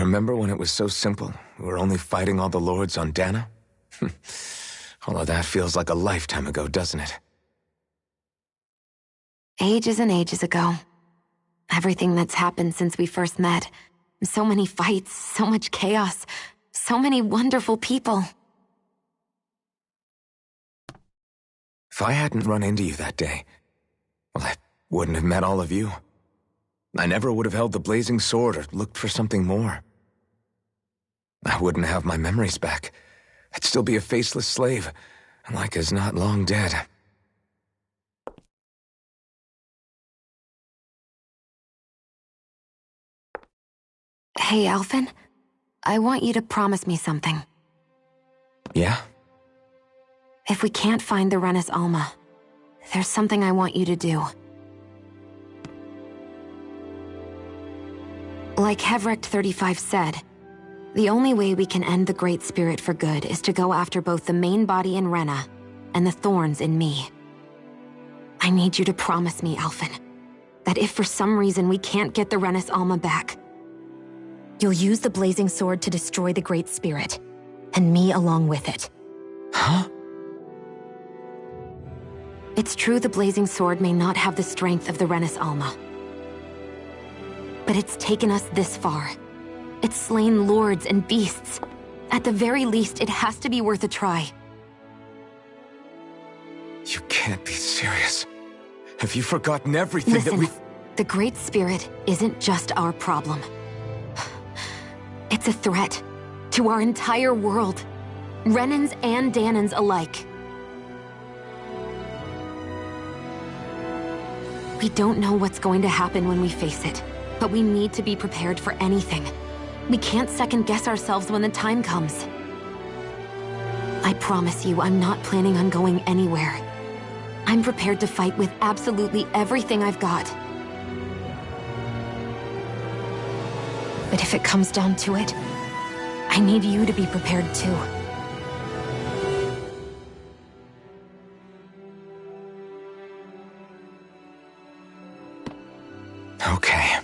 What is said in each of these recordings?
Remember when it was so simple? We were only fighting all the lords on Dana? Although that feels like a lifetime ago, doesn't it? Ages and ages ago. Everything that's happened since we first met. So many fights, so much chaos, so many wonderful people. If I hadn't run into you that day, well, I wouldn't have met all of you. I never would have held the blazing sword or looked for something more. I wouldn't have my memories back. I'd still be a faceless slave, like as not long dead. Hey, Alphen. I want you to promise me something. Yeah? If we can't find the Renis Alma, there's something I want you to do. Like Hevrect 35 said, the only way we can end the Great Spirit for good is to go after both the main body in Rena and the thorns in me. I need you to promise me, Alphen, that if for some reason we can't get the Renis Alma back, you'll use the blazing sword to destroy the Great Spirit, and me along with it. Huh? It's true the blazing sword may not have the strength of the Renis Alma, but it's taken us this far. It's slain lords and beasts. At the very least, it has to be worth a try. You can't be serious. Have you forgotten everything Listen, that we... the Great Spirit isn't just our problem. It's a threat to our entire world. Renans and Danans alike. We don't know what's going to happen when we face it, but we need to be prepared for anything. We can't second-guess ourselves when the time comes. I promise you, I'm not planning on going anywhere. I'm prepared to fight with absolutely everything I've got. But if it comes down to it, I need you to be prepared too. Okay.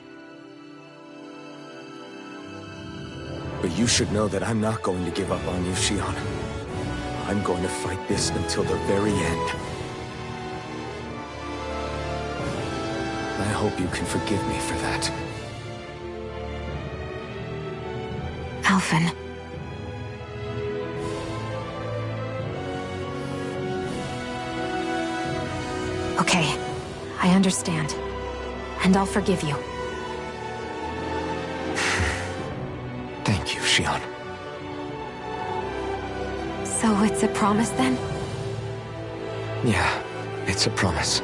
But you should know that I'm not going to give up on you, Shion. I'm going to fight this until the very end. I hope you can forgive me for that. Alphen. Okay, I understand. And I'll forgive you. Thank you, Shion. So it's a promise then? Yeah, it's a promise.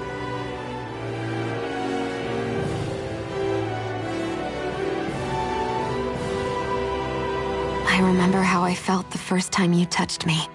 I remember how I felt the first time you touched me.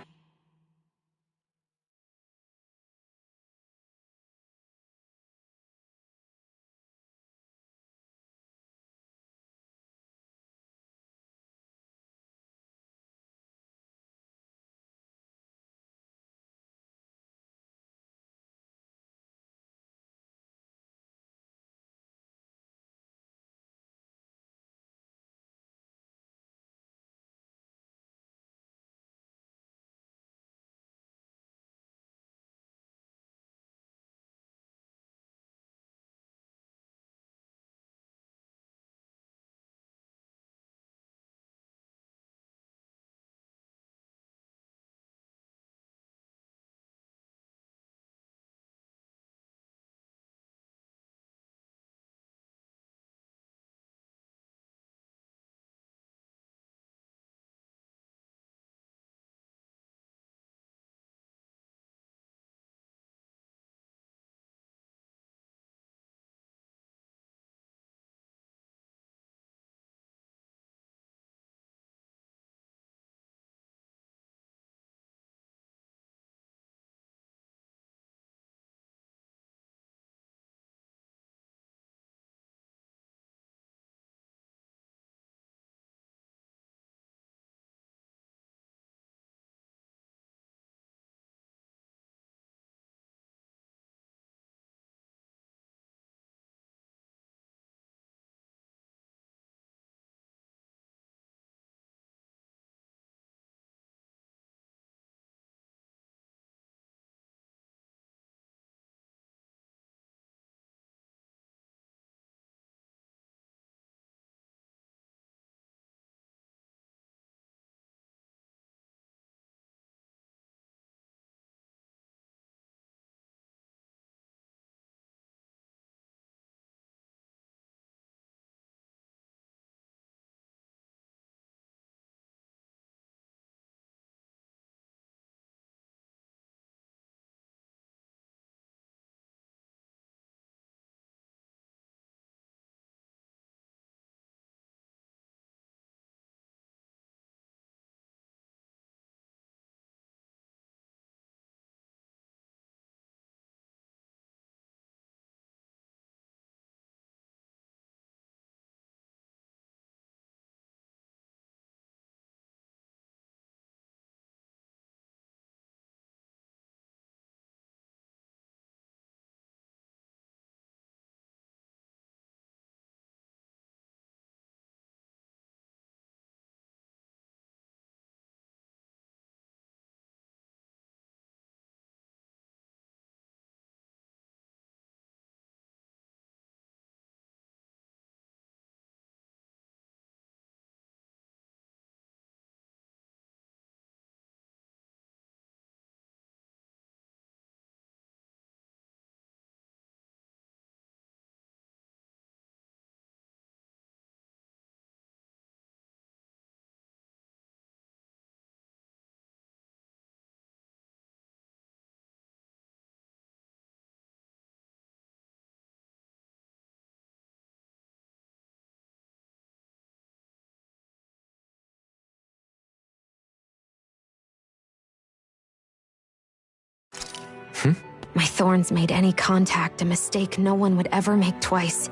My thorns made any contact a mistake no one would ever make twice.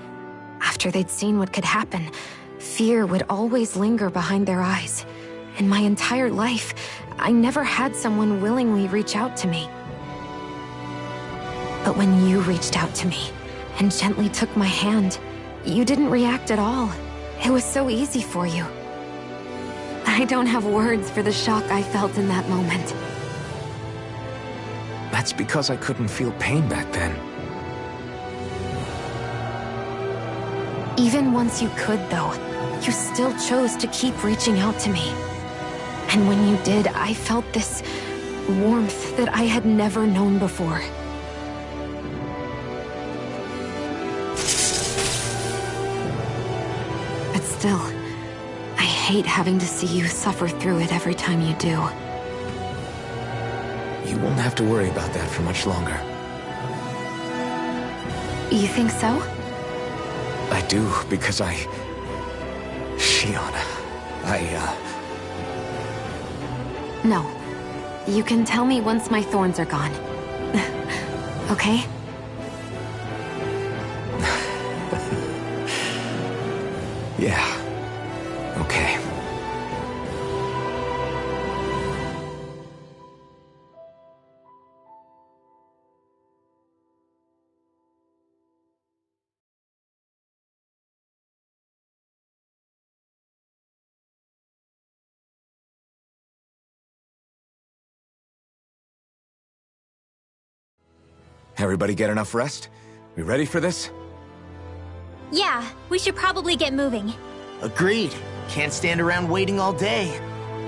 After they'd seen what could happen, fear would always linger behind their eyes. In my entire life, I never had someone willingly reach out to me. But when you reached out to me and gently took my hand, you didn't react at all. It was so easy for you. I don't have words for the shock I felt in that moment. That's because I couldn't feel pain back then. Even once you could, though, you still chose to keep reaching out to me. And when you did, I felt this warmth that I had never known before. But still, I hate having to see you suffer through it every time you do. You won't have to worry about that for much longer. You think so? I do, because Shion, No. You can tell me once my thorns are gone. Okay? Yeah. Okay. Everybody get enough rest? We ready for this? Yeah, we should probably get moving. Agreed. Can't stand around waiting all day.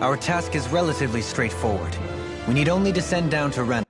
Our task is relatively straightforward. We need only descend down to Ren.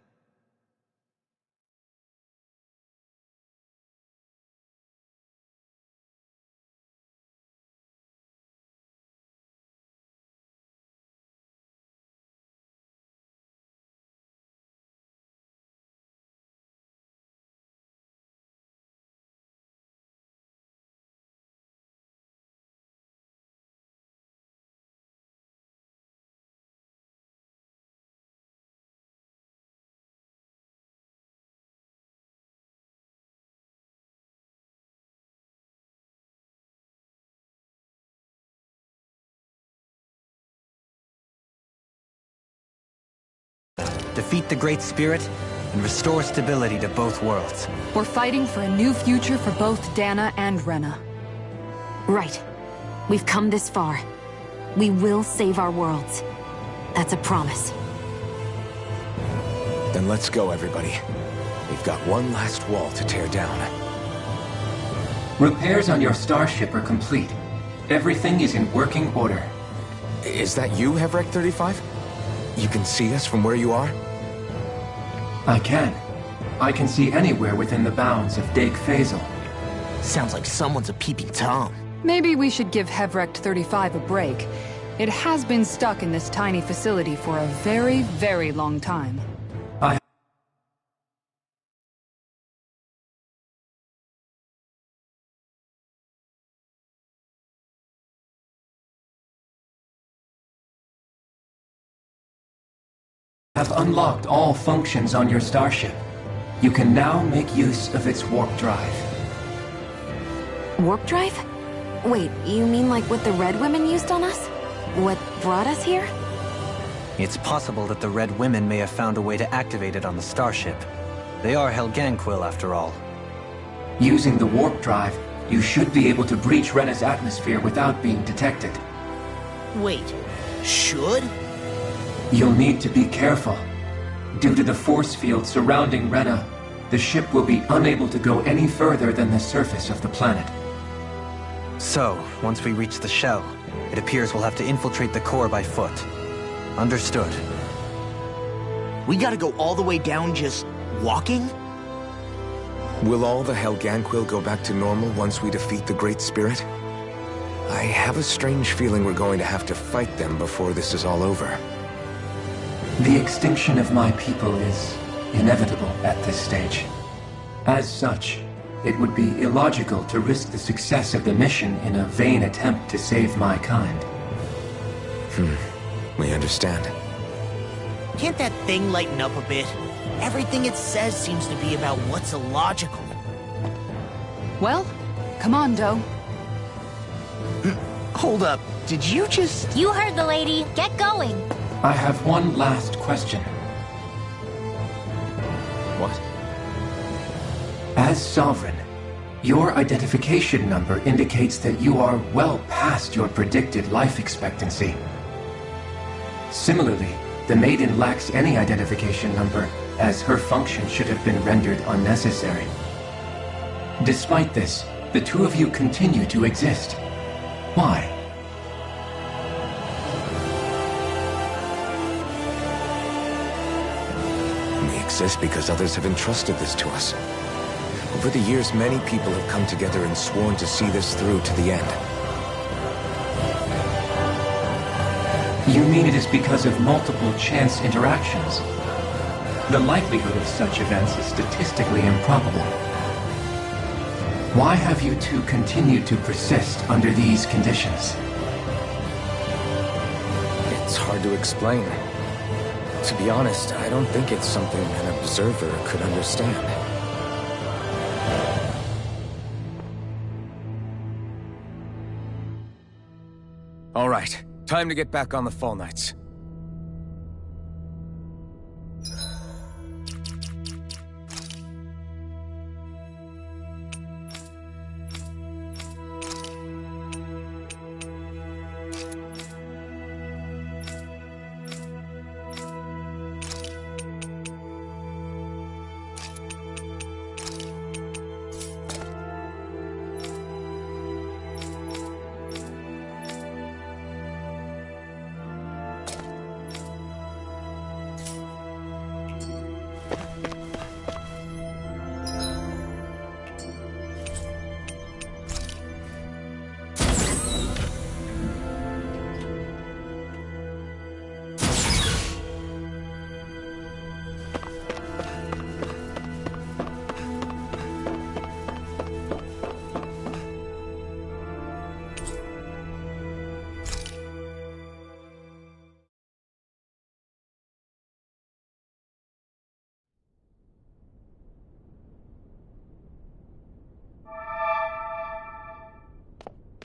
Defeat the Great Spirit, and restore stability to both worlds. We're fighting for a new future for both Dana and Rena. Right. We've come this far. We will save our worlds. That's a promise. Then let's go, everybody. We've got one last wall to tear down. Repairs on your starship are complete. Everything is in working order. Is that you, Hevrek 35? You can see us from where you are? I can. I can see anywhere within the bounds of Dake Faisal. Sounds like someone's a peeping Tom. Maybe we should give Hevrect 35 a break. It has been stuck in this tiny facility for a very, very long time. Have unlocked all functions on your starship. You can now make use of its warp drive. Warp drive? Wait, you mean like what the Red Women used on us? What brought us here? It's possible that the Red Women may have found a way to activate it on the starship. They are Helganquil, after all. Using the warp drive, you should be able to breach Rena's atmosphere without being detected. Wait, should? You'll need to be careful. Due to the force field surrounding Rena, the ship will be unable to go any further than the surface of the planet. So, once we reach the shell, it appears we'll have to infiltrate the core by foot. Understood. We gotta go all the way down just walking? Will all the Helganquil go back to normal once we defeat the Great Spirit? I have a strange feeling we're going to have to fight them before this is all over. The extinction of my people is inevitable at this stage. As such, it would be illogical to risk the success of the mission in a vain attempt to save my kind. We understand. Can't that thing lighten up a bit? Everything it says seems to be about what's illogical. Well, come on, Do. Hold up, did you just... You heard the lady. Get going. I have one last question. What? As Sovereign, your identification number indicates that you are well past your predicted life expectancy. Similarly, the Maiden lacks any identification number, as her function should have been rendered unnecessary. Despite this, the two of you continue to exist. Why? We exist because others have entrusted this to us. Over the years, many people have come together and sworn to see this through to the end. You mean it is because of multiple chance interactions? The likelihood of such events is statistically improbable. Why have you two continued to persist under these conditions? It's hard to explain. To be honest, I don't think it's something an observer could understand. All right, time to get back on the Fall Knights.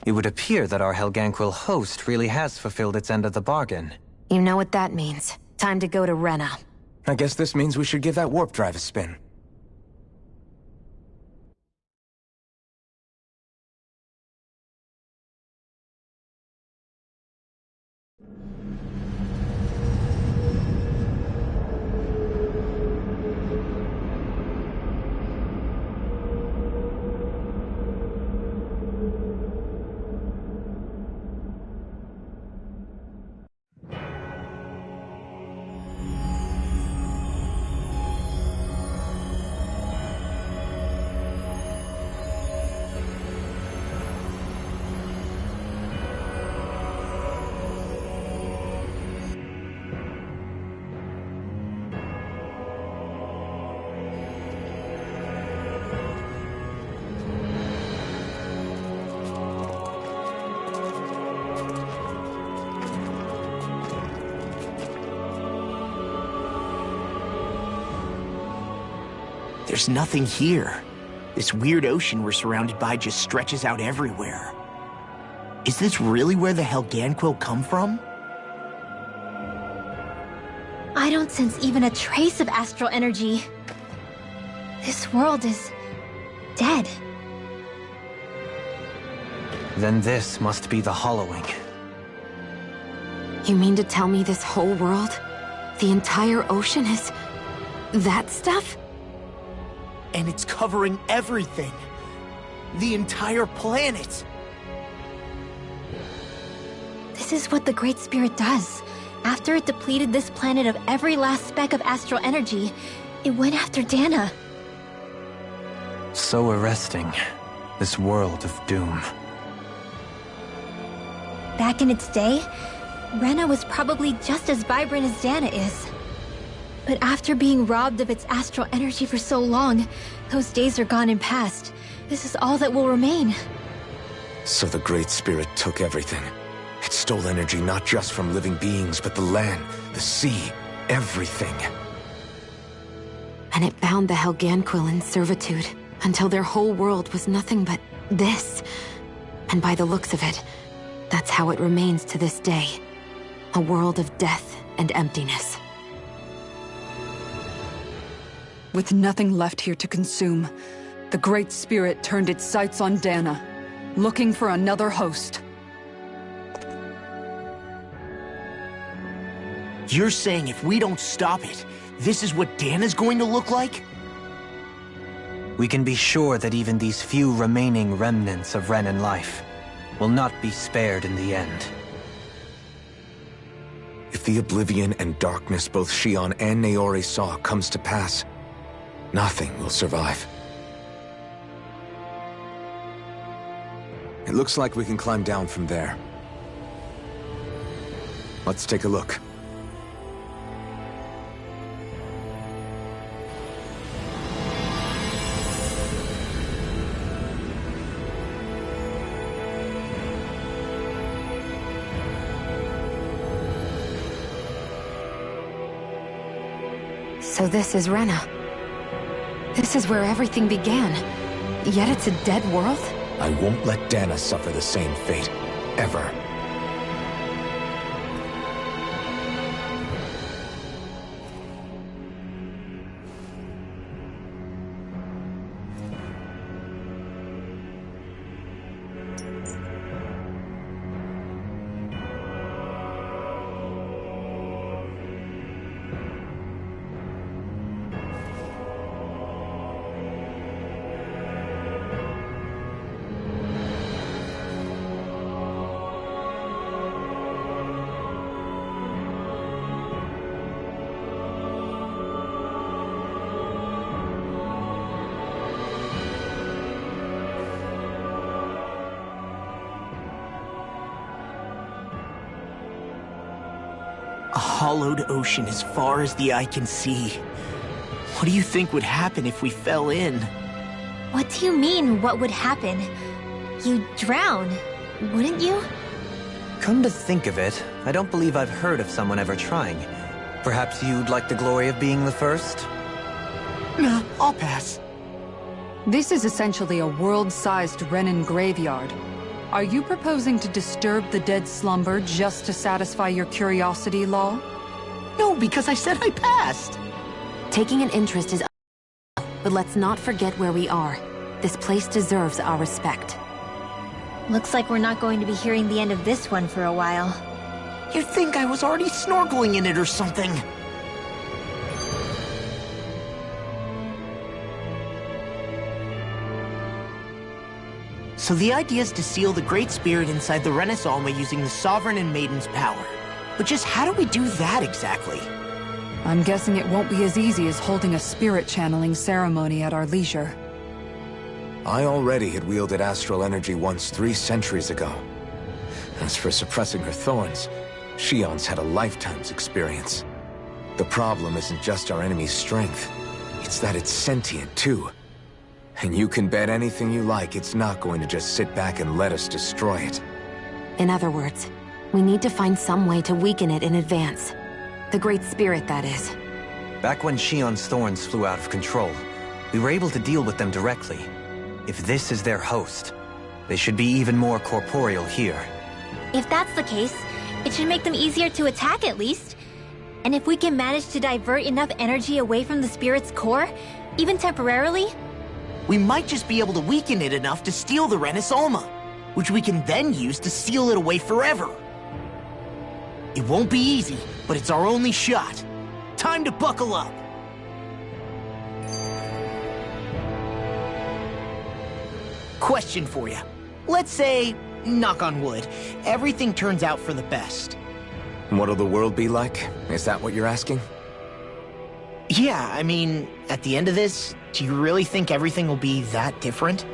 It would appear that our Helganquil host really has fulfilled its end of the bargain. You know what that means. Time to go to Rena. I guess this means we should give that warp drive a spin. There's nothing here. This weird ocean we're surrounded by just stretches out everywhere. Is this really where the Helganquil come from? I don't sense even a trace of astral energy. This world is dead. Then this must be the Hollowing. You mean to tell me this whole world, the entire ocean is that stuff? And it's covering everything. The entire planet. This is what the Great Spirit does. After it depleted this planet of every last speck of astral energy, it went after Dana. So arresting. This world of doom. Back in its day, Rena was probably just as vibrant as Dana is. But after being robbed of its astral energy for so long, those days are gone and past. This is all that will remain. So the Great Spirit took everything. It stole energy not just from living beings, but the land, the sea, everything. And it bound the Helganquil in servitude until their whole world was nothing but this. And by the looks of it, that's how it remains to this day. A world of death and emptiness. With nothing left here to consume, the Great Spirit turned its sights on Dana, looking for another host. You're saying if we don't stop it, this is what Dana's going to look like? We can be sure that even these few remaining remnants of Renan life will not be spared in the end. If the oblivion and darkness both Shion and Naori saw comes to pass, nothing will survive. It looks like we can climb down from there. Let's take a look. So this is Rena. This is where everything began. Yet it's a dead world? I won't let Dana suffer the same fate. Ever. A hollowed ocean as far as the eye can see. What do you think would happen if we fell in? What do you mean, what would happen? You'd drown, wouldn't you? Come to think of it, I don't believe I've heard of someone ever trying. Perhaps you'd like the glory of being the first? Nah, I'll pass. This is essentially a world-sized Renan graveyard. Are you proposing to disturb the dead slumber just to satisfy your curiosity, Law? No, because I said I passed. Taking an interest is but let's not forget where we are. This place deserves our respect. Looks like we're not going to be hearing the end of this one for a while. You'd think I was already snorkeling in it or something. So the idea is to seal the Great Spirit inside the Renis Alma using the Sovereign and Maiden's power. But just how do we do that exactly? I'm guessing it won't be as easy as holding a spirit channeling ceremony at our leisure. I already had wielded astral energy once 3 centuries ago. As for suppressing her thorns, Shion's had a lifetime's experience. The problem isn't just our enemy's strength. It's that it's sentient, too. And you can bet anything you like it's not going to just sit back and let us destroy it. In other words, we need to find some way to weaken it in advance. The Great Spirit, that is. Back when Shion's thorns flew out of control, we were able to deal with them directly. If this is their host, they should be even more corporeal here. If that's the case, it should make them easier to attack at least. And if we can manage to divert enough energy away from the spirit's core, even temporarily, We might just be able to weaken it enough to steal the Renis Alma, which we can then use to seal it away forever. It won't be easy, but it's our only shot. Time to buckle up. Question for you. Let's say, knock on wood, everything turns out for the best. What'll the world be like? Is that what you're asking? Yeah, I mean, at the end of this, do you really think everything will be that different?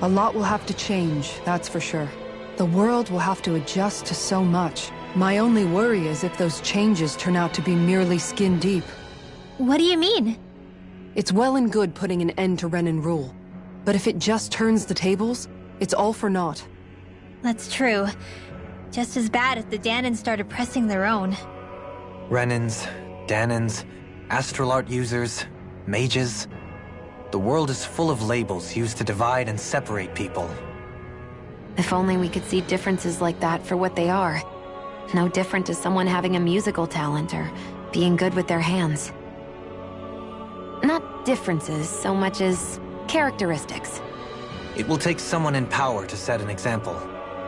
A lot will have to change, that's for sure. The world will have to adjust to so much. My only worry is if those changes turn out to be merely skin deep. what do you mean? It's well and good putting an end to Renan rule. But if it just turns the tables, it's all for naught. That's true. Just as bad if the Danans started pressing their own. Renans, Danans, astral art users. mages. The world is full of labels used to divide and separate people. If only we could see differences like that for what they are. No different to someone having a musical talent or being good with their hands. Not differences so much as characteristics. It will take someone in power to set an example,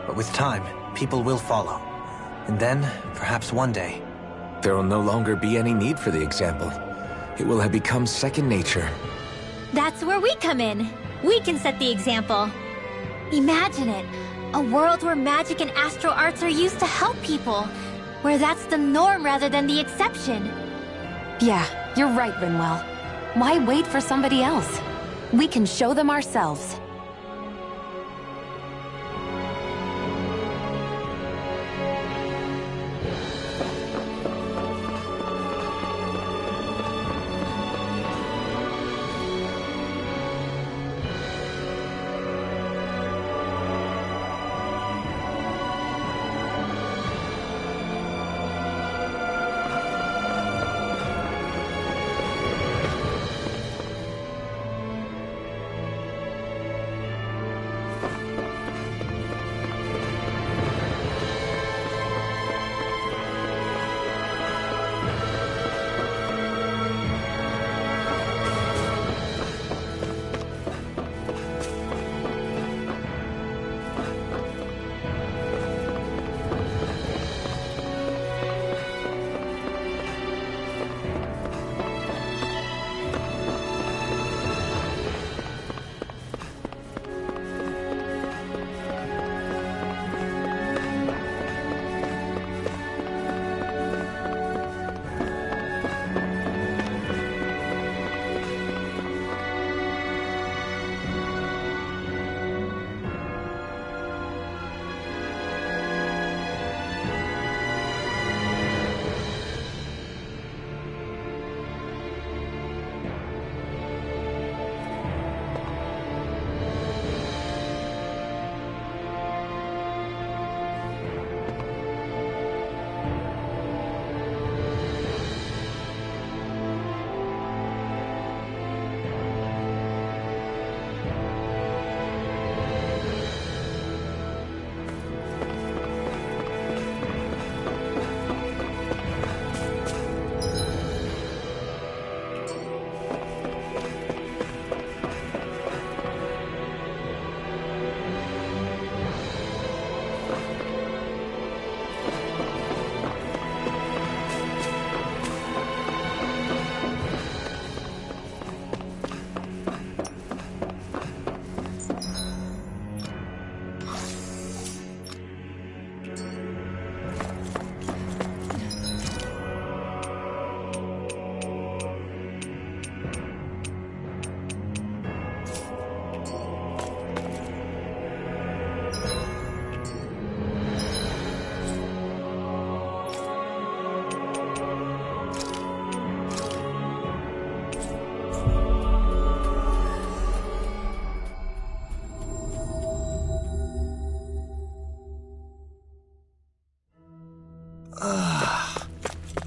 but with time, people will follow. And then, perhaps one day... There will no longer be any need for the example. It will have become second nature. That's where we come in. We can set the example. Imagine it. A world where magic and astral arts are used to help people. Where that's the norm rather than the exception. Yeah, you're right, Rinwell. Why wait for somebody else? We can show them ourselves.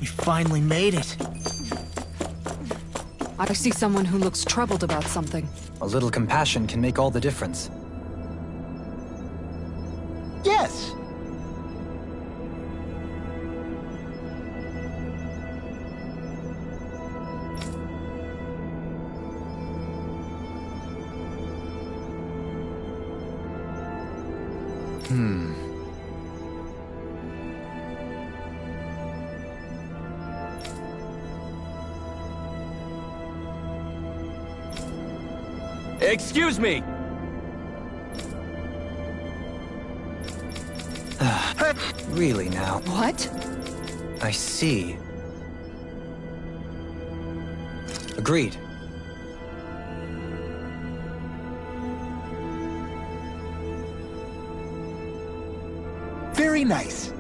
We finally made it. I see someone who looks troubled about something. A little compassion can make all the difference. Yes. Excuse me! Really now? What? I see. Agreed. Very nice.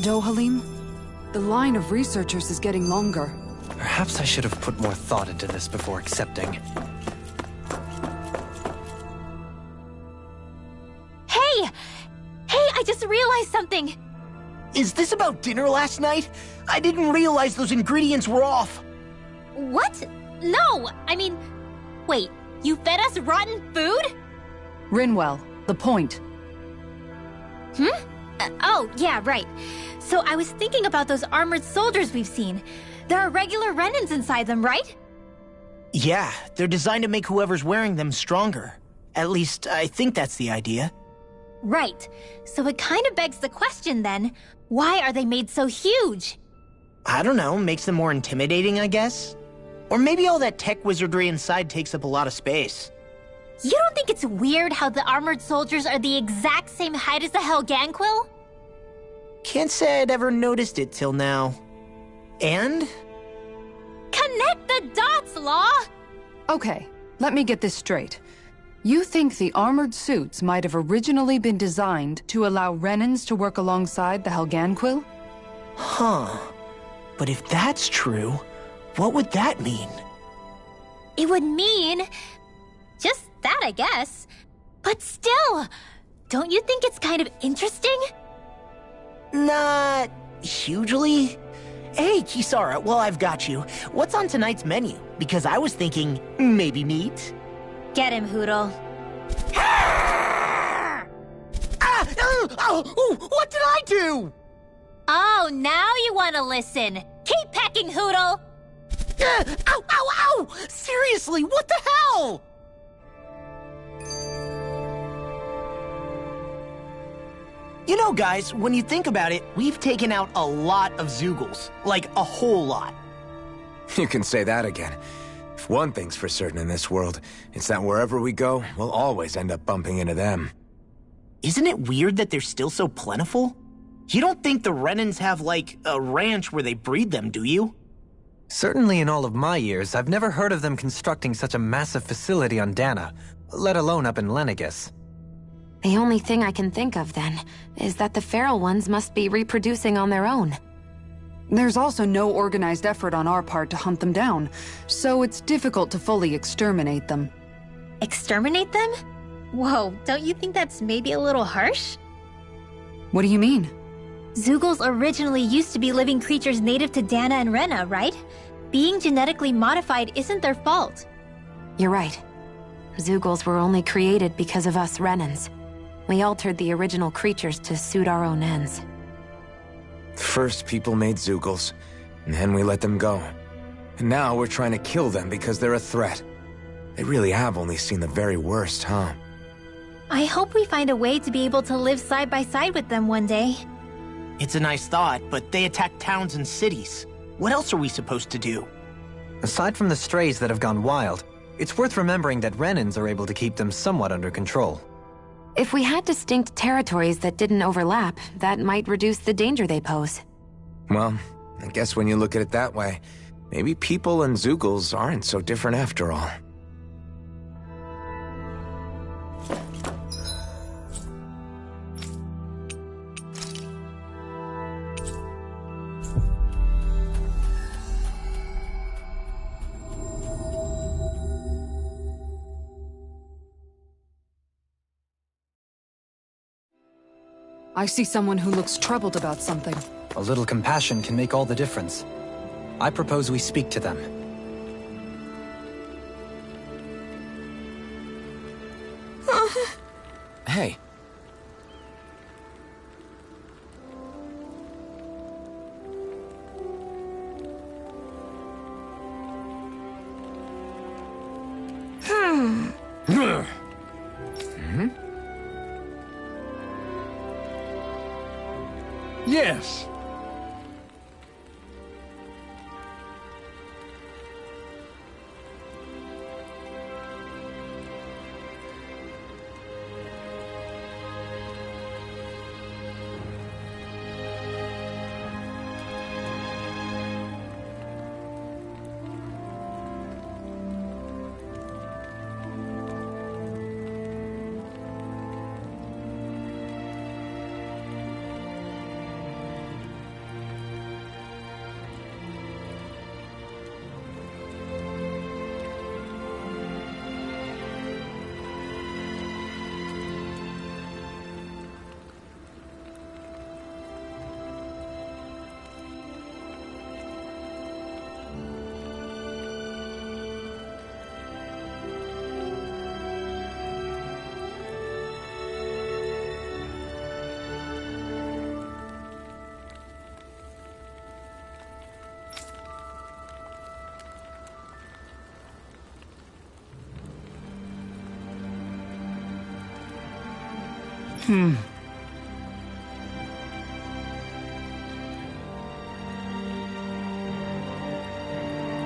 Dohalim? The line of researchers is getting longer. Perhaps I should have put more thought into this before accepting. Hey! Hey, I just realized something! Is this about dinner last night? I didn't realize those ingredients were off. What? No! I mean, wait, you fed us rotten food? Rinwell, the point. Oh, yeah, right. So I was thinking about those armored soldiers we've seen. There are regular Renans inside them, right? Yeah, they're designed to make whoever's wearing them stronger. At least, I think that's the idea. Right. So it kind of begs the question then, why are they made so huge? I don't know, makes them more intimidating, I guess? Or maybe all that tech wizardry inside takes up a lot of space. You don't think it's weird how the armored soldiers are the exact same height as the Helganquil? Can't say I'd ever noticed it till now. And? Connect the dots, Law! Okay, let me get this straight. You think the armored suits might have originally been designed to allow Renans to work alongside the Helganquil? Huh. But if that's true, what would that mean? It would mean... just that, I guess. But still, don't you think it's kind of interesting? Not hugely. Hey, Kisara, while I've got you, what's on tonight's menu? Because I was thinking, maybe meat? Get him, Hootle. What did I do? Oh, now you want to listen. Keep pecking, Hootle! Ow! Seriously, what the hell? You know, guys, when you think about it, we've taken out a lot of Zeugles. Like, a whole lot. You can say that again. If one thing's for certain in this world, it's that wherever we go, we'll always end up bumping into them. Isn't it weird that they're still so plentiful? You don't think the Renans have, like, a ranch where they breed them, do you? Certainly in all of my years, I've never heard of them constructing such a massive facility on Dana, let alone up in Lenegis. The only thing I can think of, then, is that the feral ones must be reproducing on their own. There's also no organized effort on our part to hunt them down, so it's difficult to fully exterminate them. Exterminate them? Whoa, don't you think that's maybe a little harsh? What do you mean? Zeugles originally used to be living creatures native to Dana and Rena, right? Being genetically modified isn't their fault. You're right. Zeugles were only created because of us Renans. We altered the original creatures to suit our own ends. First, people made Zeugles, and then we let them go. And now we're trying to kill them because they're a threat. They really have only seen the very worst, huh? I hope we find a way to be able to live side by side with them one day. It's a nice thought, but they attack towns and cities. What else are we supposed to do? Aside from the strays that have gone wild, it's worth remembering that Renans are able to keep them somewhat under control. If we had distinct territories that didn't overlap, that might reduce the danger they pose. Well, I guess when you look at it that way, maybe people and Zeugles aren't so different after all. I see someone who looks troubled about something. A little compassion can make all the difference. I propose we speak to them. Hey. Yes.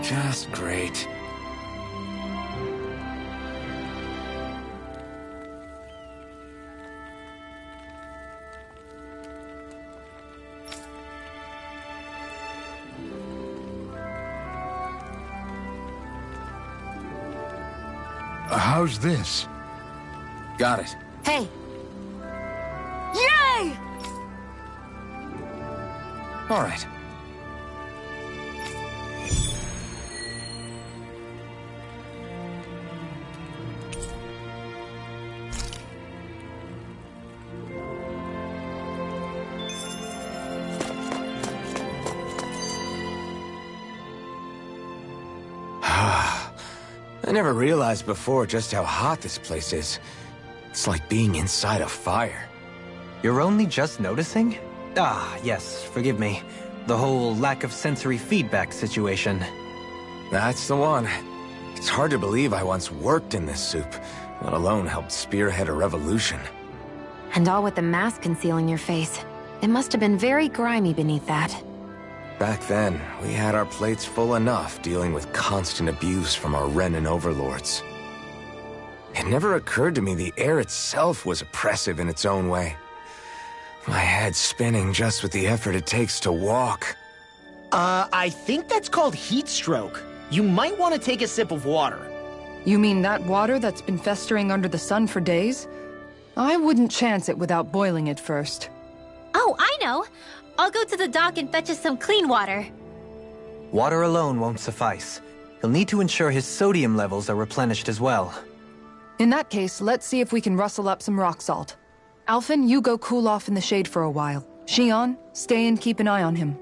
Just great. How's this? Got it. Hey! Yay! All right. I never realized before just how hot this place is. It's like being inside a fire. You're only just noticing? Ah, yes, forgive me. The whole lack of sensory feedback situation. That's the one. It's hard to believe I once worked in this soup, let alone helped spearhead a revolution. And all with the mask concealing your face. It must have been very grimy beneath that. Back then, we had our plates full enough dealing with constant abuse from our Renan overlords. It never occurred to me the air itself was oppressive in its own way. My head's spinning just with the effort it takes to walk. I think that's called heat stroke. You might want to take a sip of water. You mean that water that's been festering under the sun for days? I wouldn't chance it without boiling it first. Oh, I know! I'll go to the dock and fetch us some clean water. Water alone won't suffice. He'll need to ensure his sodium levels are replenished as well. In that case, let's see if we can rustle up some rock salt. Alphen, you go cool off in the shade for a while. Xion, stay and keep an eye on him.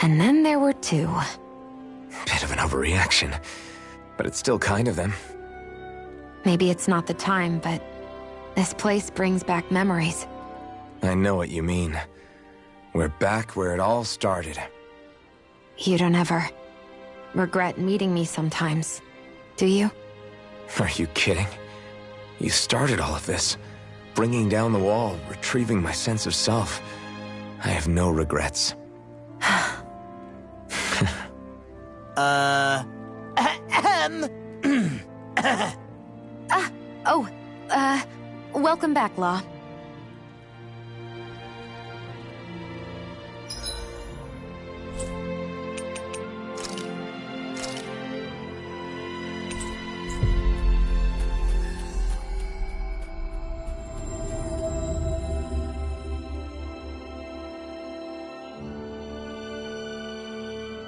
And then there were two. Bit of an overreaction, but it's still kind of them. Maybe it's not the time, but this place brings back memories. I know what you mean. We're back where it all started. You don't ever regret meeting me sometimes, do you? Are you kidding? You started all of this. Bringing down the wall, retrieving my sense of self. I have no regrets. Welcome back, Law.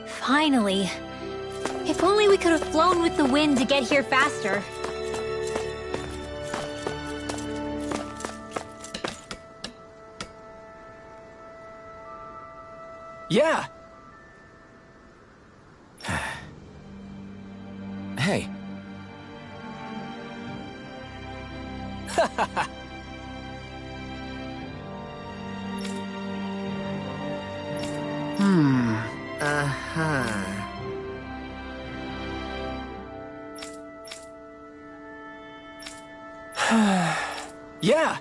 Finally. If only we could have flown with the wind to get here faster. Yeah! Hey. Yeah!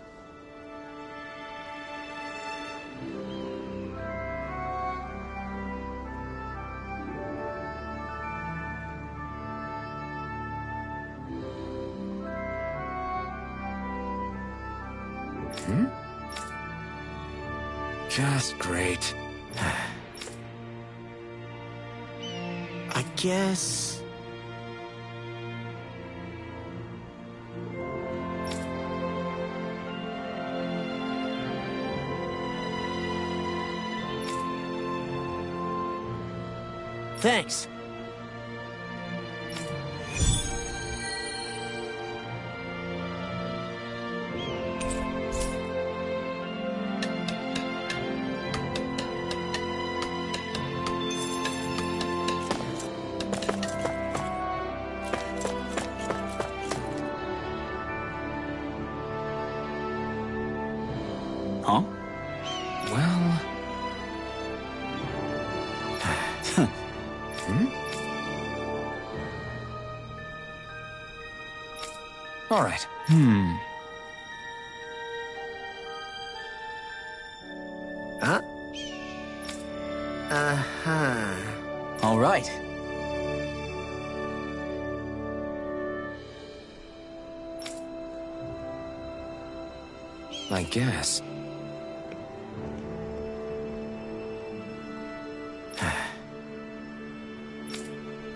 Just great. I guess... Thanks. Huh? Well... All right. Uh-huh. All right. I guess.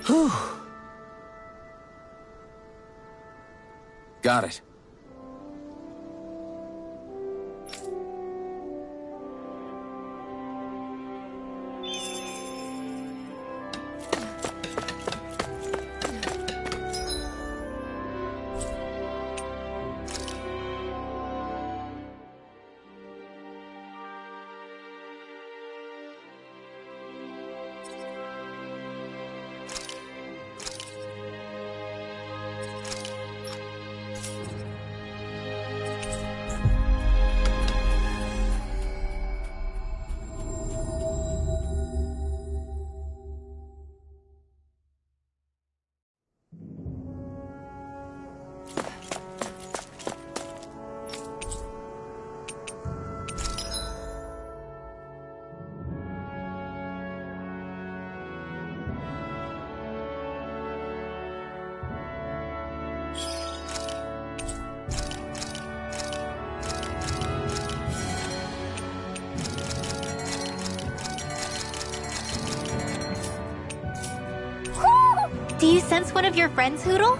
Whew. Got it. Do you sense one of your friends, Hootle?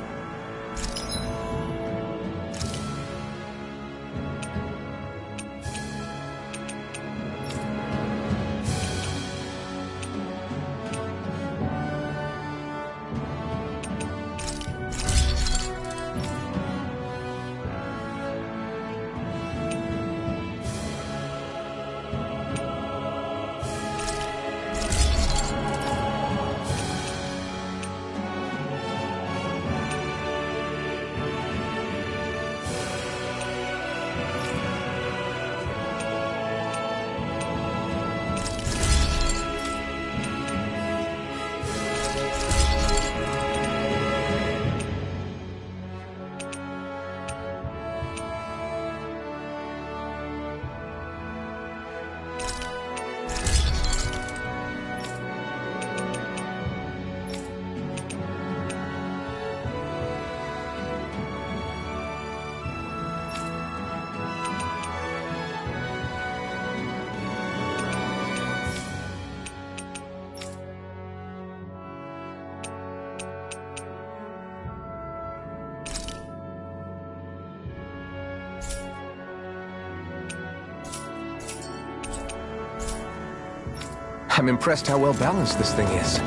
I'm impressed how well balanced this thing is.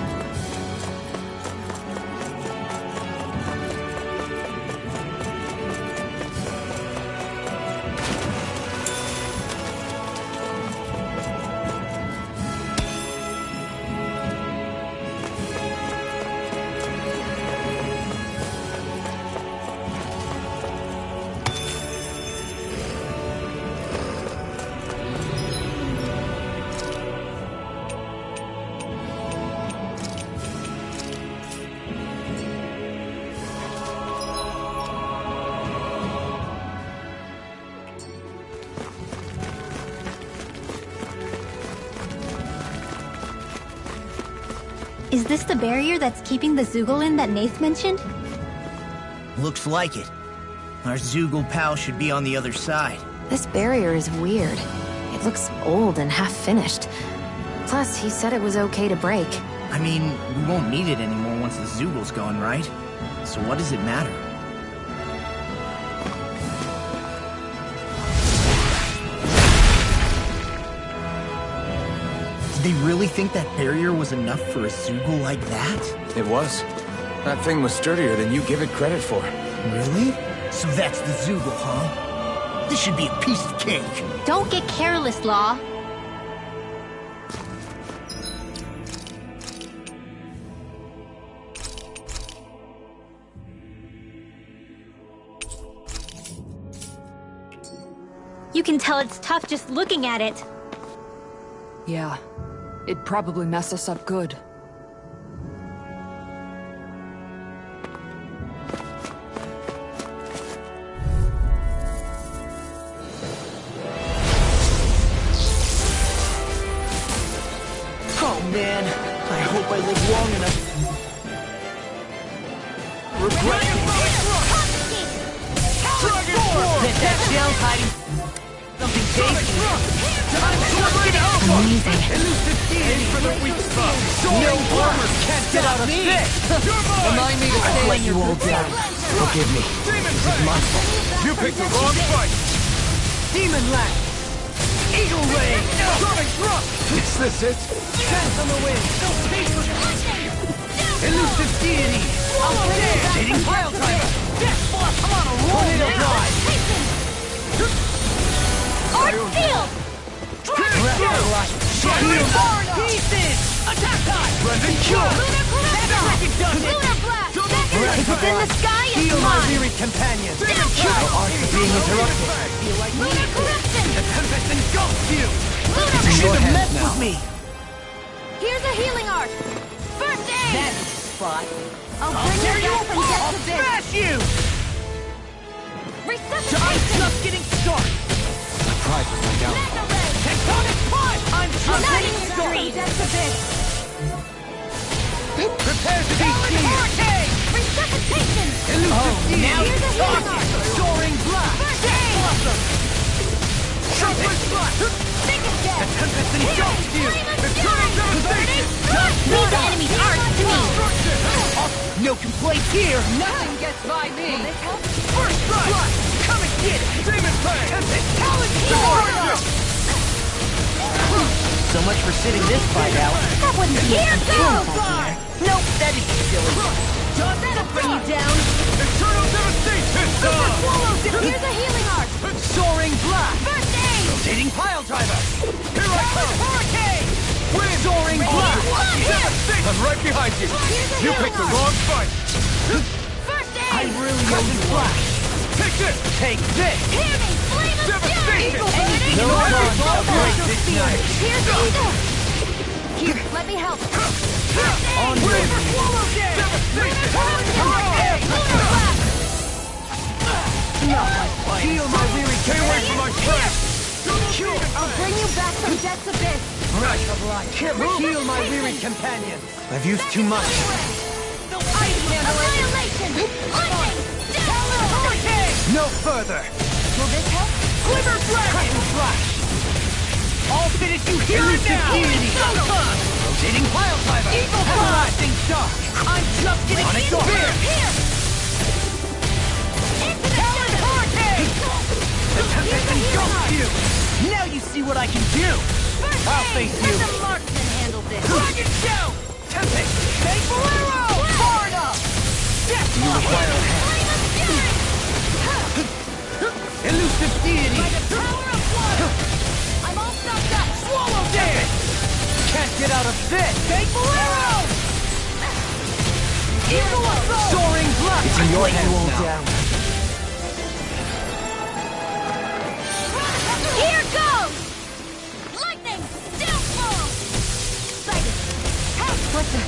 Is this the barrier that's keeping the Zoogle in that Nath mentioned? Looks like it. Our Zoogle pal should be on the other side. This barrier is weird. It looks old and half-finished. Plus, he said it was okay to break. I mean, we won't need it anymore once the Zoogle's gone, right? So what does it matter? Did they really think that barrier was enough for a Zoogle like that? It was. That thing was sturdier than you give it credit for. Really? So that's the Zoogle, huh? This should be a piece of cake. Don't get careless, Law. You can tell it's tough just looking at it. Yeah. It'd probably mess us up good. Oh man, I hope I live long enough. Regret it. Hit that shell, hiding. Something tasty. Amazing. Aim for the weak spot. No armor can't get out of this. Remind me to stay Let in you your all down. Forgive me. This is my fault. You picked the wrong fight! Demon Lash. Eagle Ray. Sonic Drop. Is this it? Chance on the wind. Elusive Deity. Shading Pile Driver. Death Force. Come on, a Tornado Drive. Art Field! Shield. Pieces. Attack time. Present Cure. Lunar Blast! If it's in the sky, it's Heal my mine! weary companion. No art for being interrupted. Lunar Corruption! The Tempest engulfs you. Lunar You should have Corruption! messed with me. Here's a healing art! First aid! That's the spot. I'll bring you back from death I'll to this! smash you. I'm Resuscitation! just getting started. My pride was my downfall. Magna Ray! Tectonic punch. I'm just Bringing getting you back from started. death to this! Prepare to be Talon cleared. Hurricane! Resuscitation! Elusive now Deity. here's a healing art! Soaring Blast. First Death aid! Blossom. Sharpest Blast. Biggest The death! Tempest engulfs you. Eternal Devastation. Leave the enemy's art to me! No complaints here. Nothing gets by me! First strike. Come and get it. Demon Blade. Tempest. Talon Sword. So much for sitting this fight out. That wouldn't be Here a goes! Nope, that is silly. That'll bring you down! Eternal devastation! Here's a healing art! Soaring Blast. First aid! Rotating Pile Driver. Here I come! Hurricane. Soaring Blast. I'm right behind you! You picked the wrong fight! First I aid! really owe you Flash. Take this! Take this. Hear me! Flame of fury! Devastation! No one shall break this night. Here's Eagle! Here, let me help! First aid! Onward. Devastation! Hurricane! Lunar Blast! Heal my weary Stay away from my friend! I'll bring you back from death's abyss! rush of life. Heal my weary companions. I've used too much. Annihilation! Lightning! Hurricane! No further. Will this help? Quiver Dragon Flash. I'll finish you here and now. Rotating Pile Driver. Everlasting Shock. I'm just getting started. Here! Into the Hurricane! The Tempest engulfs you. Now you see what I can do. First I'll aid! face Let you. the marksman handle this! Dragon Shout. Tempest. Take Bolero. Far enough. Death You require a hand. Flame of fury! Elusive Deity. By the power of water! I'm all stopped up! Swallow Dead. Can't get out of this. Take Bolero. Eagle Assault! Soaring Blast. It's in your Lay hands you all now. down. Here goes! Lightning! Still full! Sighted! Help! What's that?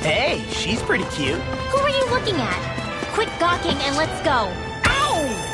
Hey, she's pretty cute. Who are you looking at? Quit gawking and let's go. Ow!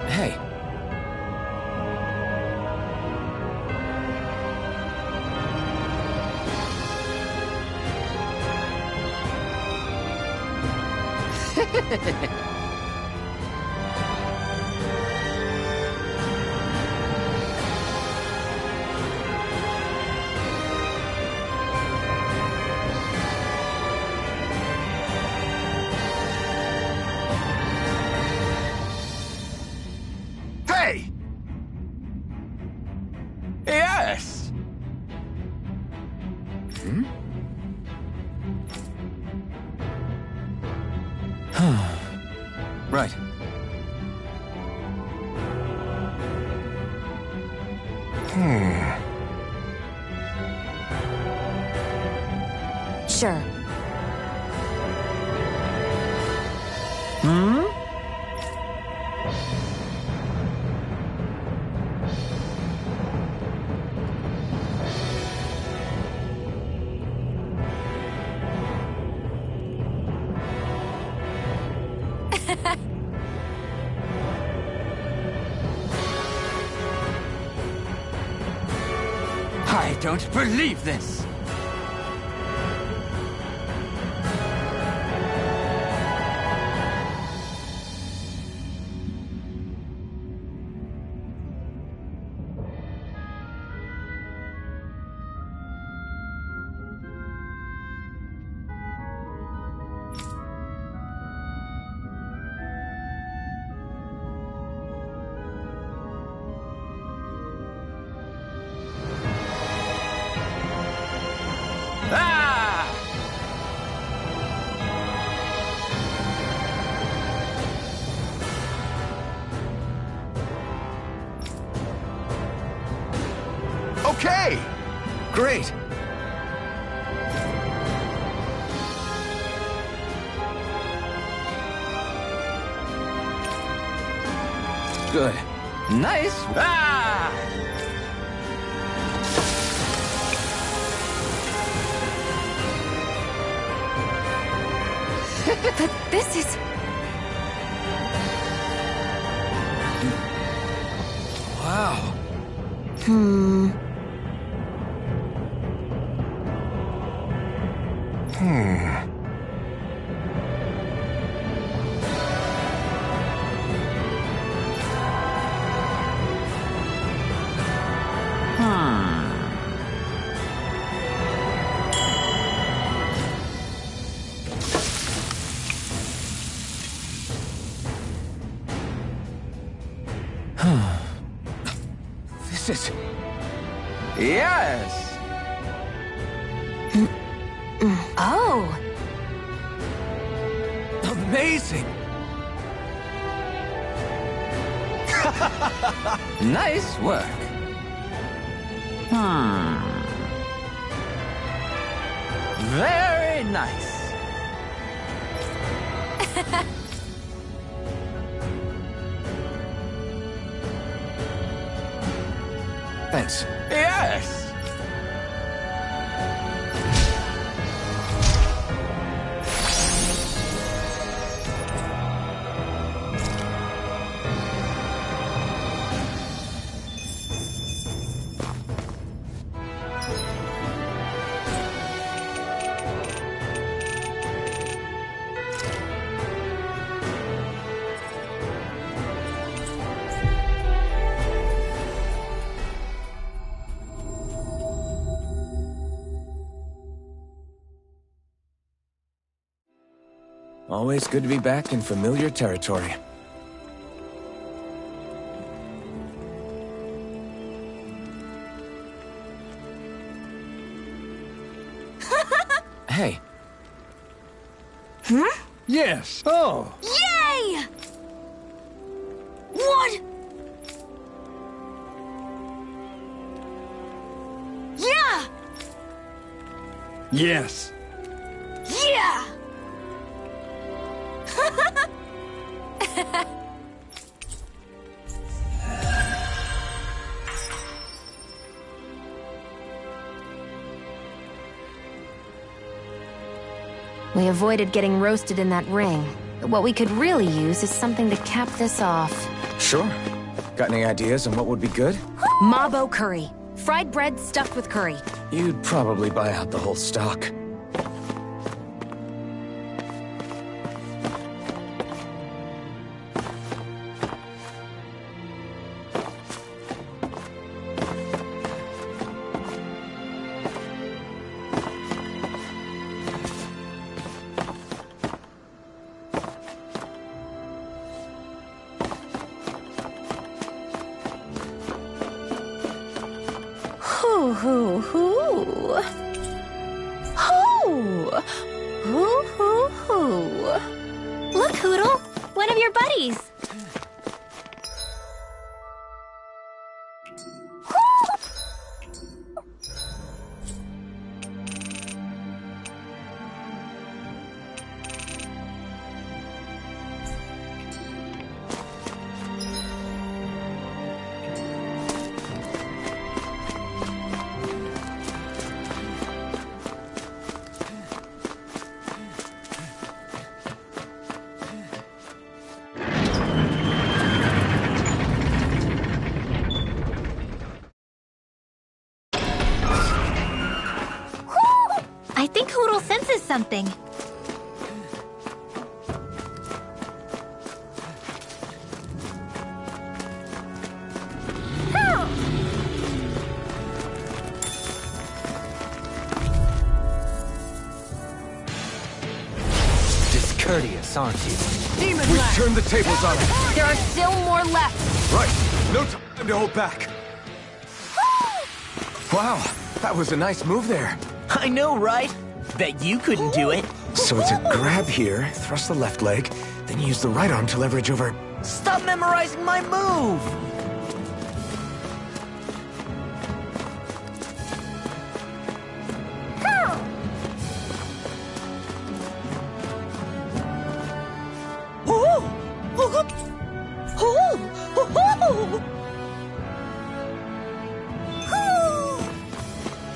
Hey. Hey! Yes! Hmm? Right. Sure. Hmm? I don't believe this! Ah! Okay! Great! Good. Nice! Ah! But this is... Wow. Hmm... This is... Yes! Oh! Amazing! Nice work. Very nice. Thanks. Yes! Always good to be back in familiar territory. Hey. Hmm? Yes. Oh. Yay! What? Yeah! Yes. Yeah! We avoided getting roasted in that ring, but what we could really use is something to cap this off. Sure. Got any ideas on what would be good? Mabo curry. Fried bread stuffed with curry. You'd probably buy out the whole stock. Hoo hoo hoo. Hoo! Hoo hoo hoo. Look, Hoodle! One of your buddies! I think Hoodle senses something. Discourteous, aren't you? We've turned the tables on him. There are still more left. Right. No time to hold back. Wow, that was a nice move there. I know, right? Bet you couldn't do it. So it's a grab here, thrust the left leg, then use the right arm to leverage over... Stop memorizing my move!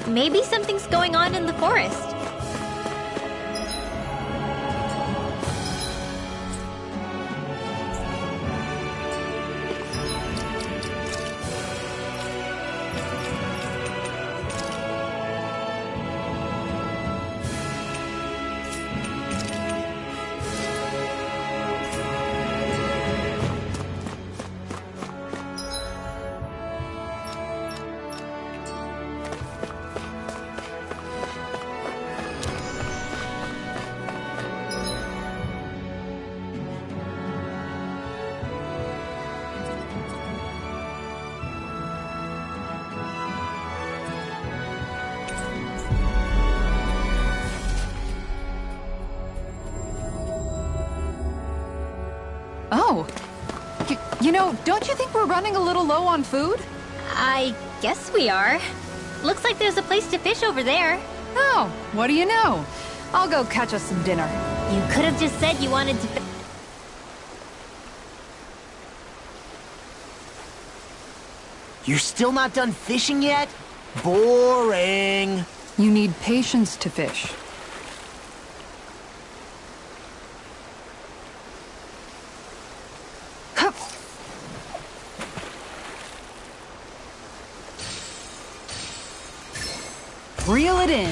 Maybe something's going on in the forest. Oh. You know, don't you think we're running a little low on food? I guess we are. Looks like there's a place to fish over there. Oh, what do you know? I'll go catch us some dinner. You could have just said you wanted to You're still not done fishing yet? Boring. You need patience to fish. Hup. Reel it in.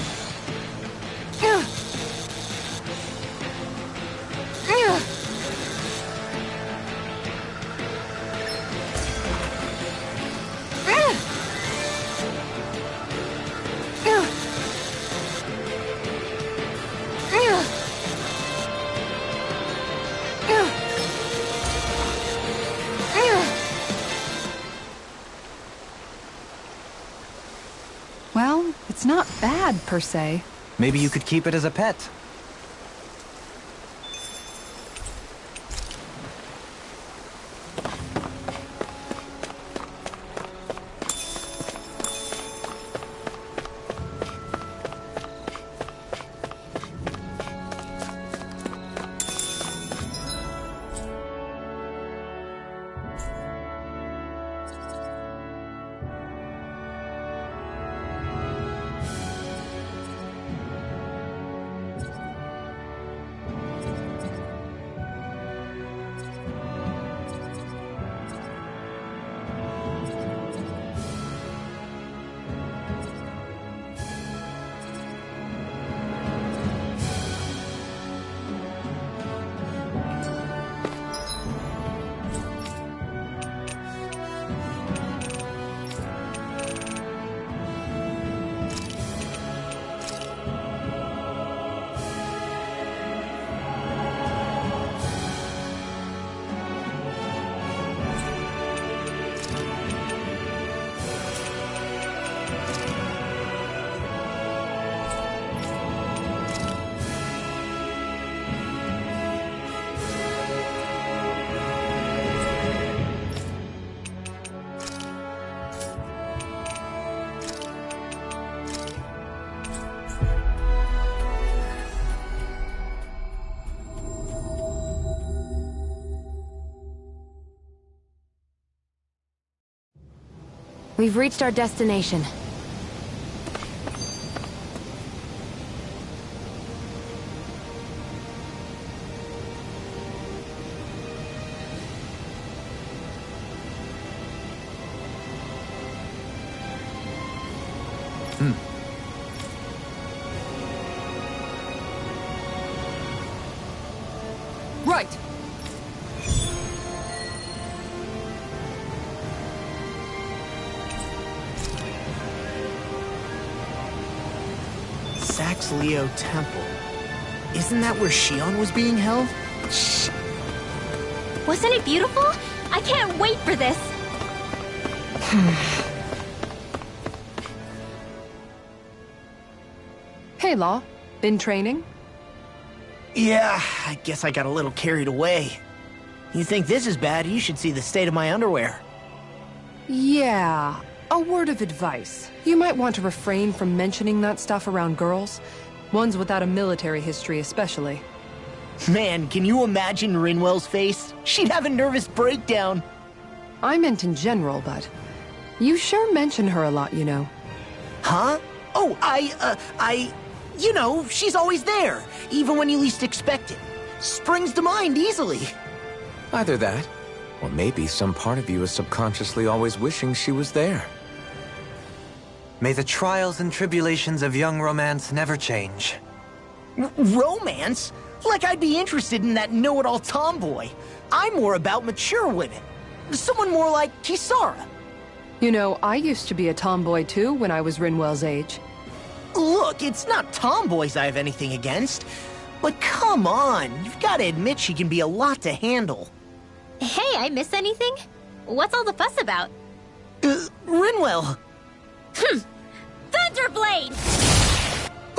bad, per se. Maybe you could keep it as a pet. We've reached our destination. Right! Leo Temple. Isn't that where Shion was being held? Shh. Wasn't it beautiful? I can't wait for this! Hey, Law. Been training? Yeah, I guess I got a little carried away. You think this is bad, you should see the state of my underwear. Yeah. A word of advice. You might want to refrain from mentioning that stuff around girls. Ones without a military history especially. Man, can you imagine Rinwell's face? She'd have a nervous breakdown. I meant in general, but... You sure mention her a lot, you know. Huh? Oh, You know, she's always there, even when you least expect it. Springs to mind easily. Either that, or maybe some part of you is subconsciously always wishing she was there. May the trials and tribulations of young romance never change. Romance? Like I'd be interested in that know-it-all tomboy. I'm more about mature women. Someone more like Kisara. You know, I used to be a tomboy too when I was Rinwell's age. Look, it's not tomboys I have anything against. But come on, you've got to admit she can be a lot to handle. Hey, I miss anything? What's all the fuss about? Rinwell. Thunderblade!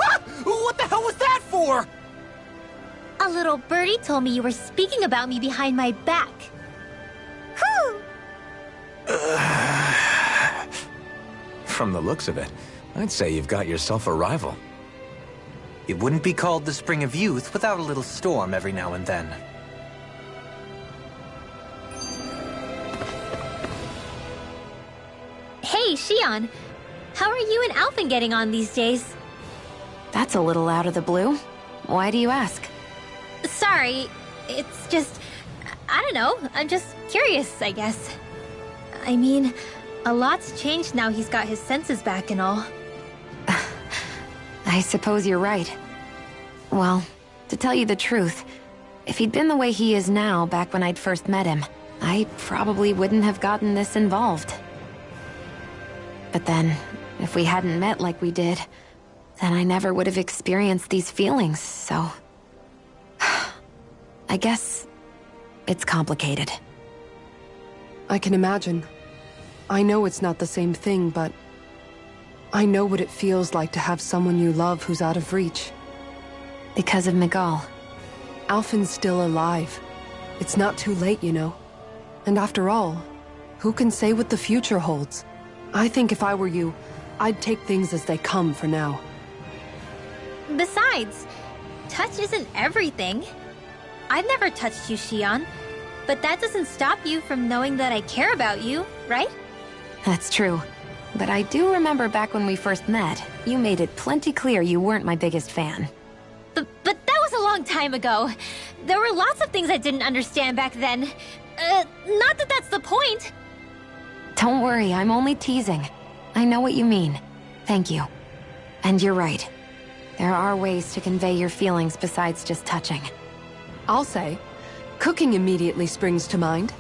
Ah! What the hell was that for? A little birdie told me you were speaking about me behind my back. Whew! From the looks of it, I'd say you've got yourself a rival. It wouldn't be called the Spring of Youth without a little storm every now and then. Hey, Shion. How are you and Alphen getting on these days? That's a little out of the blue. Why do you ask? Sorry, it's just... I don't know, I'm just curious, I guess. I mean, a lot's changed now he's got his senses back and all. I suppose you're right. Well, to tell you the truth, if he'd been the way he is now back when I'd first met him, I probably wouldn't have gotten this involved. But then, if we hadn't met like we did, then I never would have experienced these feelings, so... I guess... it's complicated. I can imagine. I know it's not the same thing, but... I know what it feels like to have someone you love who's out of reach. Because of Miguel. Alphen's still alive. It's not too late, you know. And after all, who can say what the future holds? I think if I were you, I'd take things as they come for now. Besides, touch isn't everything. I've never touched you, Xion, but that doesn't stop you from knowing that I care about you, right? That's true. But I do remember back when we first met, you made it plenty clear you weren't my biggest fan. But that was a long time ago. There were lots of things I didn't understand back then. Not that that's the point. Don't worry, I'm only teasing. I know what you mean. Thank you. And you're right. There are ways to convey your feelings besides just touching. I'll say, cooking immediately springs to mind.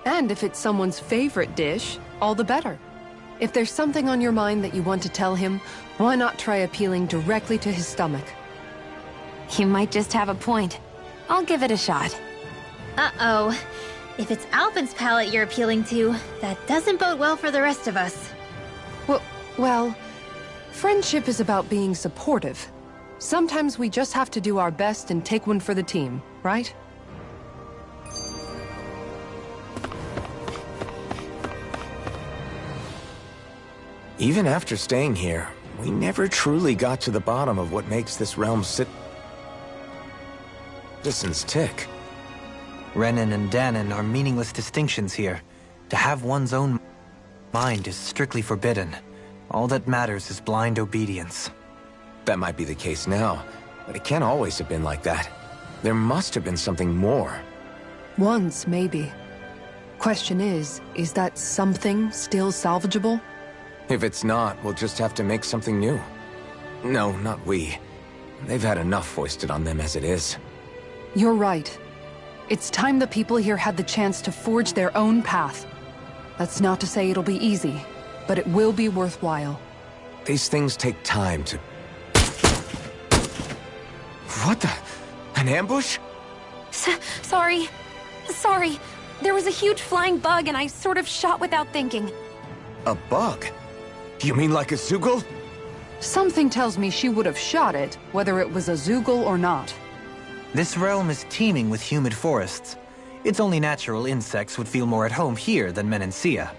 And if it's someone's favorite dish, all the better. If there's something on your mind that you want to tell him, why not try appealing directly to his stomach? You might just have a point. I'll give it a shot. Uh-oh. If it's Alphen's palate you're appealing to, that doesn't bode well for the rest of us. Well, friendship is about being supportive. Sometimes we just have to do our best and take one for the team, right? Even after staying here, we never truly got to the bottom of what makes this realm's citizens tick. Renan and Danon are meaningless distinctions here. To have one's own mind is strictly forbidden. All that matters is blind obedience. That might be the case now, but it can't always have been like that. There must have been something more. Once, maybe. Question is that something still salvageable? If it's not, we'll just have to make something new. No, not we. They've had enough foisted on them as it is. You're right. It's time the people here had the chance to forge their own path. That's not to say it'll be easy, but it will be worthwhile. These things take time to... What the... An ambush? Sorry. Sorry. There was a huge flying bug and I sort of shot without thinking. A bug? You mean like a Zoogle? Something tells me she would have shot it, whether it was a Zoogle or not. This realm is teeming with humid forests. It's only natural insects would feel more at home here than Menancia.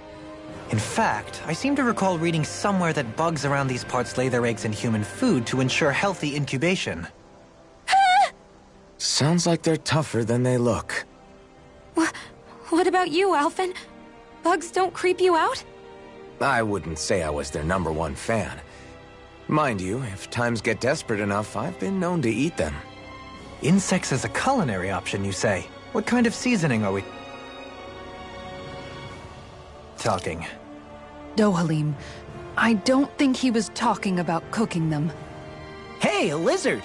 In fact, I seem to recall reading somewhere that bugs around these parts lay their eggs in human food to ensure healthy incubation. Sounds like they're tougher than they look. What about you, Alphen? Bugs don't creep you out? I wouldn't say I was their #1 fan. Mind you, if times get desperate enough, I've been known to eat them. Insects as a culinary option, you say? What kind of seasoning are we talking? Dohalim, I don't think he was talking about cooking them. Hey, a lizard!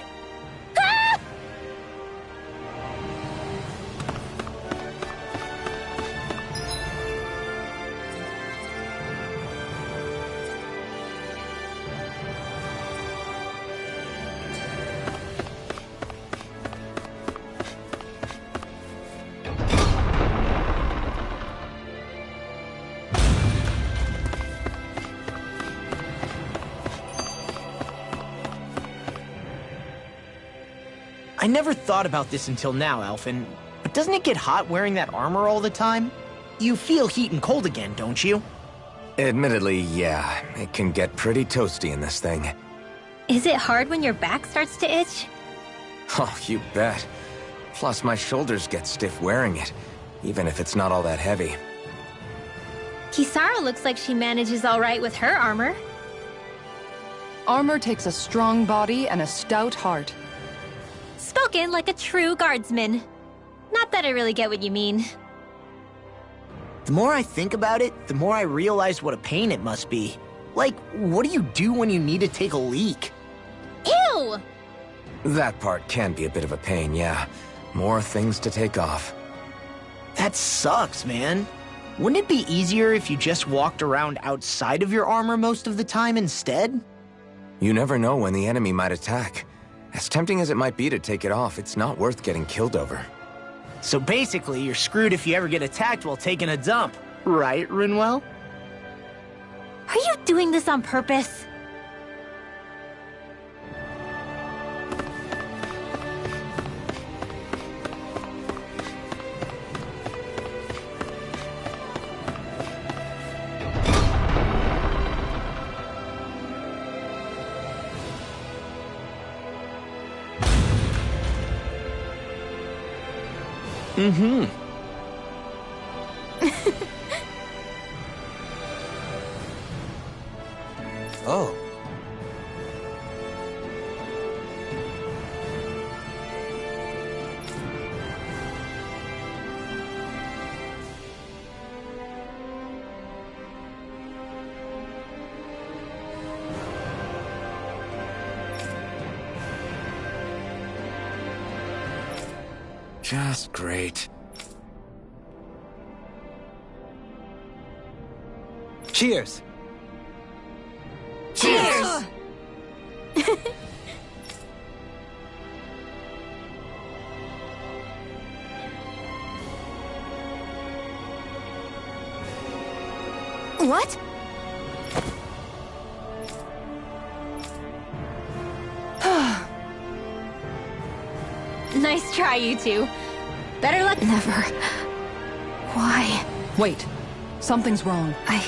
I never thought about this until now, Alphen, but doesn't it get hot wearing that armor all the time? You feel heat and cold again, don't you? Admittedly, yeah. It can get pretty toasty in this thing. Is it hard when your back starts to itch? Oh, you bet. Plus, my shoulders get stiff wearing it, even if it's not all that heavy. Kisara looks like she manages all right with her armor. Armor takes a strong body and a stout heart. Spoken like a true guardsman. Not that I really get what you mean. The more I think about it, the more I realize what a pain it must be. Like, what do you do when you need to take a leak? Ew! That part can be a bit of a pain, yeah. More things to take off. That sucks, man. Wouldn't it be easier if you just walked around outside of your armor most of the time instead? You never know when the enemy might attack. As tempting as it might be to take it off, it's not worth getting killed over. So basically, you're screwed if you ever get attacked while taking a dump. Right, Rinwell? Are you doing this on purpose? Mm-hmm. Oh. Just great. Cheers! Cheers! What? Nice try, you two. Better luck. Never. Why? Wait. Something's wrong. I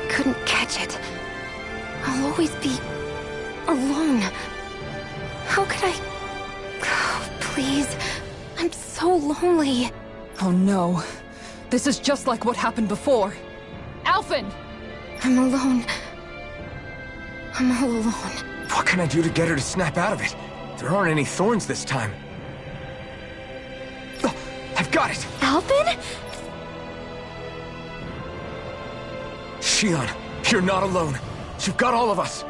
couldn't catch it. I'll always be alone. How could I... Oh, please. I'm so lonely. Oh no. This is just like what happened before. Alphen! I'm alone. I'm all alone. What can I do to get her to snap out of it? There aren't any thorns this time. Oh, I've got it! Alphen? Shion, you're not alone. You've got all of us.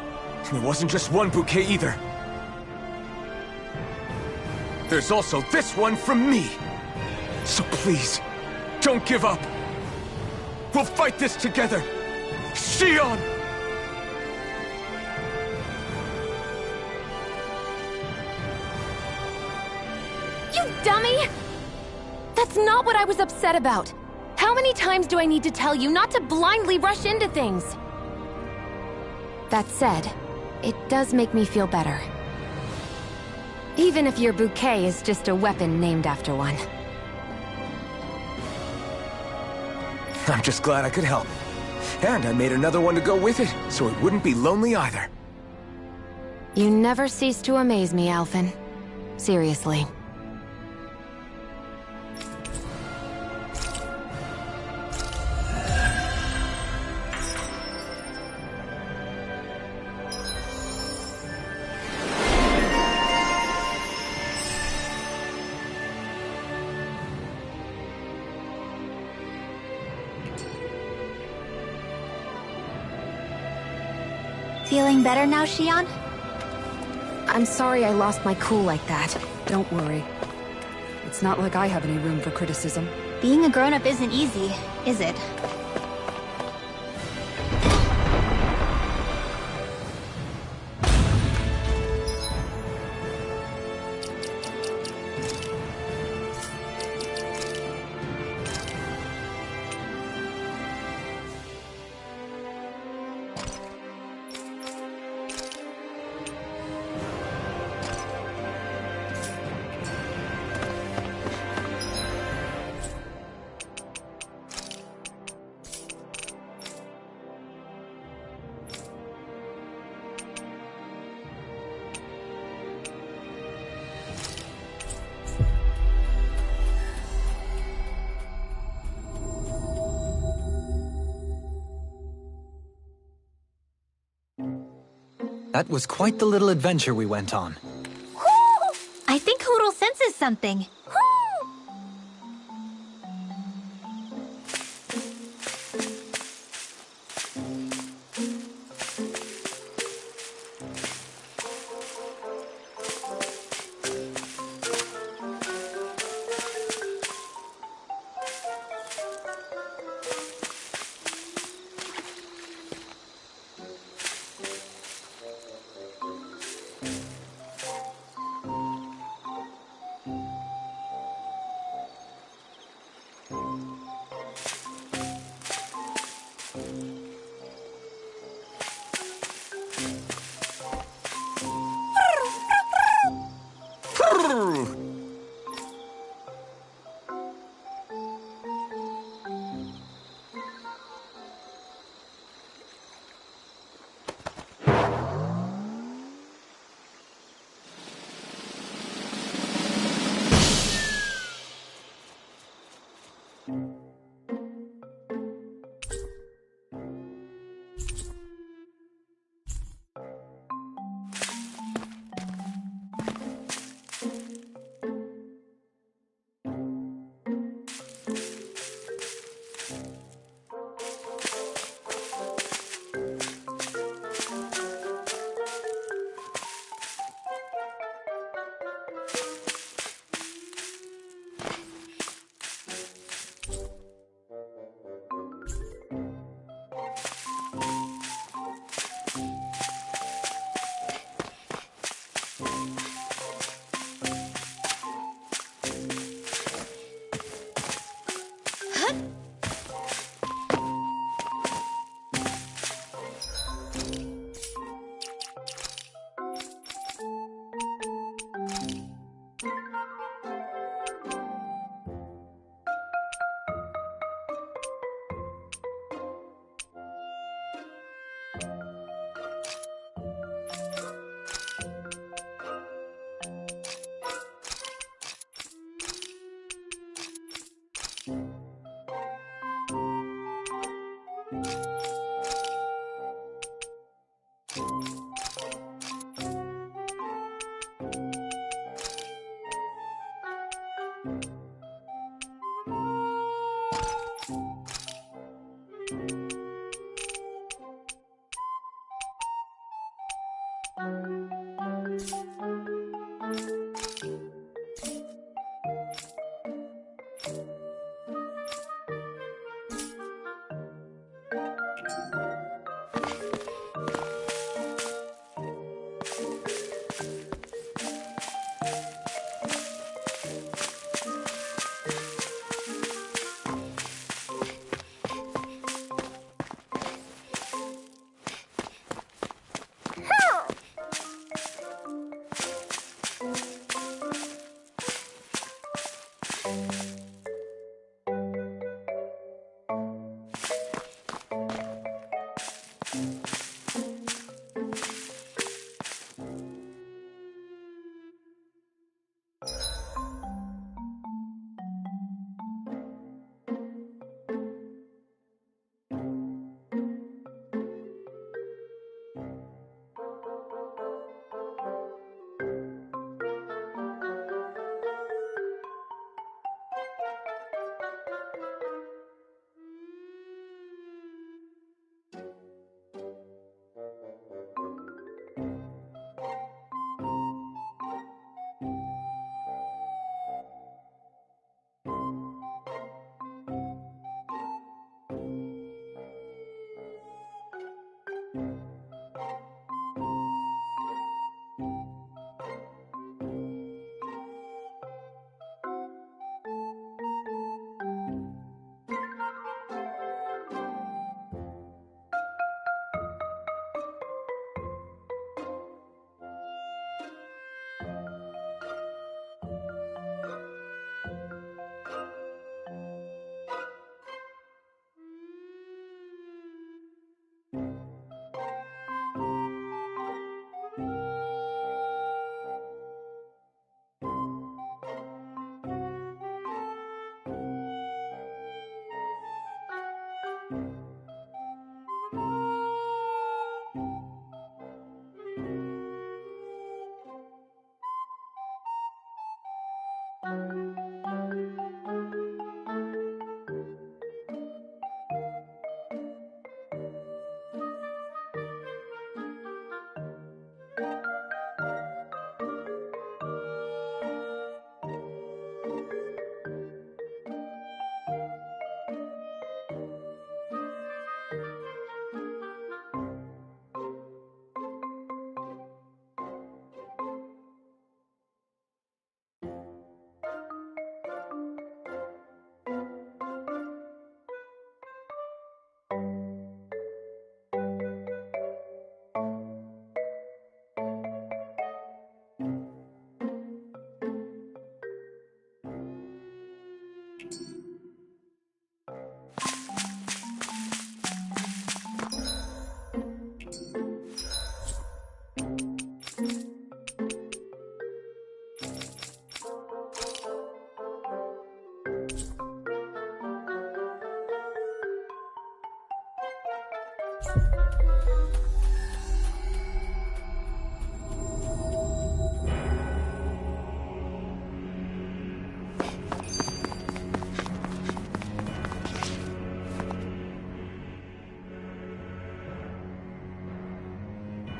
And it wasn't just one bouquet either. There's also this one from me. So please, don't give up. We'll fight this together. Shion! You dummy! That's not what I was upset about. How many times do I need to tell you not to blindly rush into things? That said, it does make me feel better. Even if your bouquet is just a weapon named after one. I'm just glad I could help. And I made another one to go with it, so it wouldn't be lonely either. You never cease to amaze me, Alphen. Seriously. Feeling better now, Shion? I'm sorry I lost my cool like that. Don't worry. It's not like I have any room for criticism. Being a grown-up isn't easy, is it? That was quite the little adventure we went on. Woo! I think Hoodle senses something. Woo!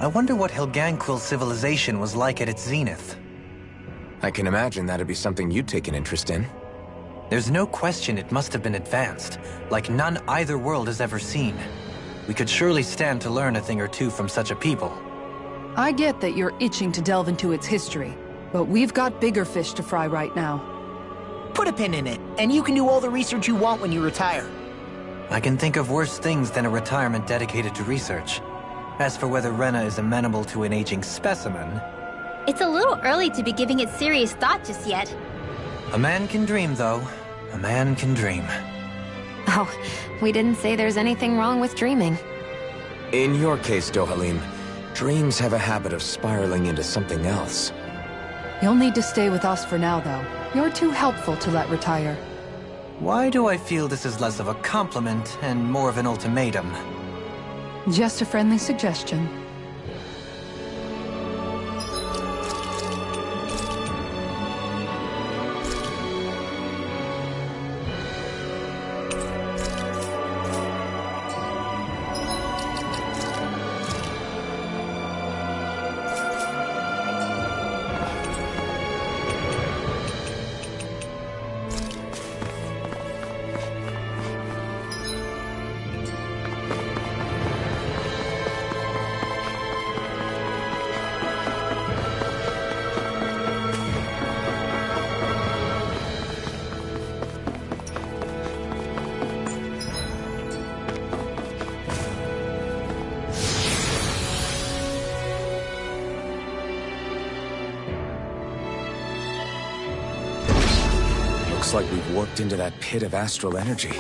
I wonder what Helganquil's civilization was like at its zenith. I can imagine that'd be something you'd take an interest in. There's no question it must have been advanced, like none either world has ever seen. We could surely stand to learn a thing or two from such a people. I get that you're itching to delve into its history, but we've got bigger fish to fry right now. Put a pin in it, and you can do all the research you want when you retire. I can think of worse things than a retirement dedicated to research. As for whether Rena is amenable to an aging specimen... It's a little early to be giving it serious thought just yet. A man can dream, though. A man can dream. Oh, we didn't say there's anything wrong with dreaming. In your case, Dohalim, dreams have a habit of spiraling into something else. You'll need to stay with us for now, though. You're too helpful to let retire. Why do I feel this is less of a compliment and more of an ultimatum? Just a friendly suggestion. Looks like we've warped into that pit of astral energy.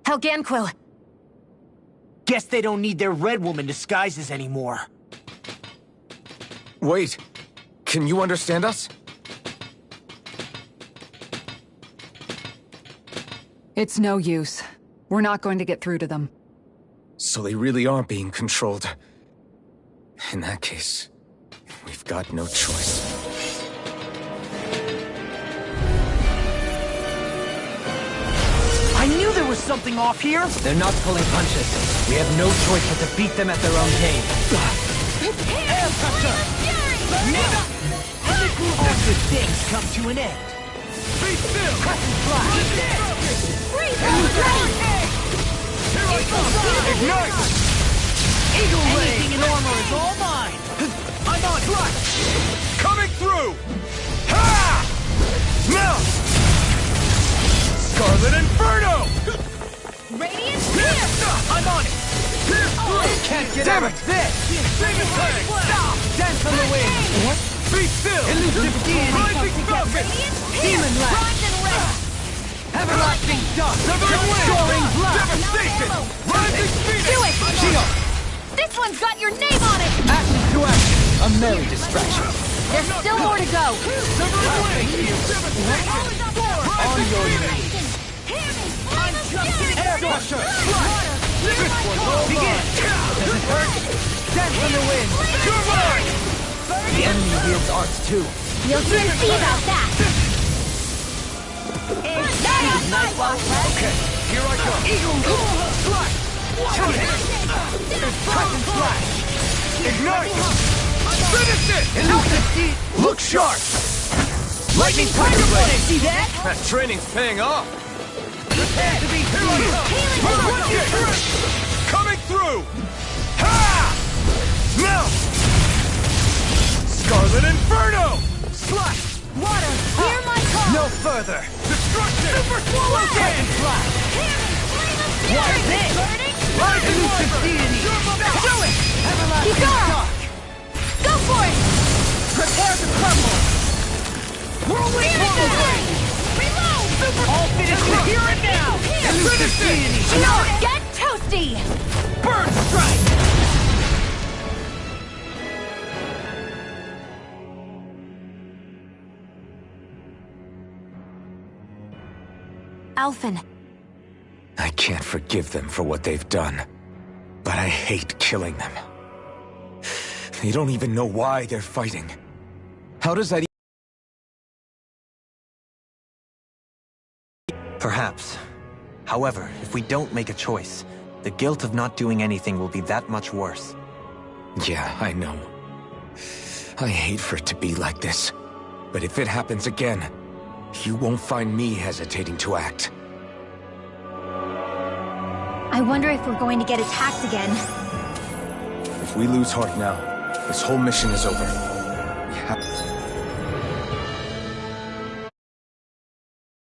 Helganquil! Guess they don't need their Red Woman disguises anymore. Wait, can you understand us? It's no use. We're not going to get through to them. So they really are being controlled. In that case, we've got no choice. I knew there was something off here! They're not pulling punches. We have no choice but to beat them at their own game. Air pressure! All good things come to an end. Be still! Crescent flash! Here I come! Ignite! Eagle ray! Anything in armor is all mine! I'm on track! Coming through! Ha! Now! Scarlet Inferno! Radiant Spear! I'm on it! Can't get Damn out it! of this! Demon Tank! Dance on the wind! What? Be still! Elusive deity Rising comes together! Falcon! Demon Lash! Bronze and red! Everlasting dust! Severing Wind! Soaring blast! Devastation! Rising Phoenix! Do it! Shield! This one's got your name on it! Action to action. A merry distraction. There's still more to go! Severing Wind! Devastation! On your Phoenix! I'm just getting air pressure! This one's all Begin! mine! Does it hurt? Dance on the wind! You're mine! The enemy wields arts too. You'll soon see about that! Okay, here I go! Eagle Flash! Crescent flash! Ignite! Finish it! Elusive deed! Look sharp! Lightning Tiger Blade! See that? That training's paying off! Prepare to be Here I come! Coming through! Ha! Now! Scarlet Inferno! Slash! Water, hear my call! No further! Destruction! Super Swallow Dragon Flash! What's this? Rising Elusive Wyvern! deity! Do it! Everlasting Kikara! Dark! Go for it! Prepare to crumble! Whirlwind Whirlwind! Reload! All finished here and now! Elusive deity! Get toasty! Burn strike! Alphen, I can't forgive them for what they've done, but I hate killing them. They don't even know why they're fighting. How does that Perhaps. However, if we don't make a choice, the guilt of not doing anything will be that much worse. Yeah, I know. I hate for it to be like this. But if it happens again, you won't find me hesitating to act. I wonder if we're going to get attacked again. If we lose heart now, this whole mission is over. We have...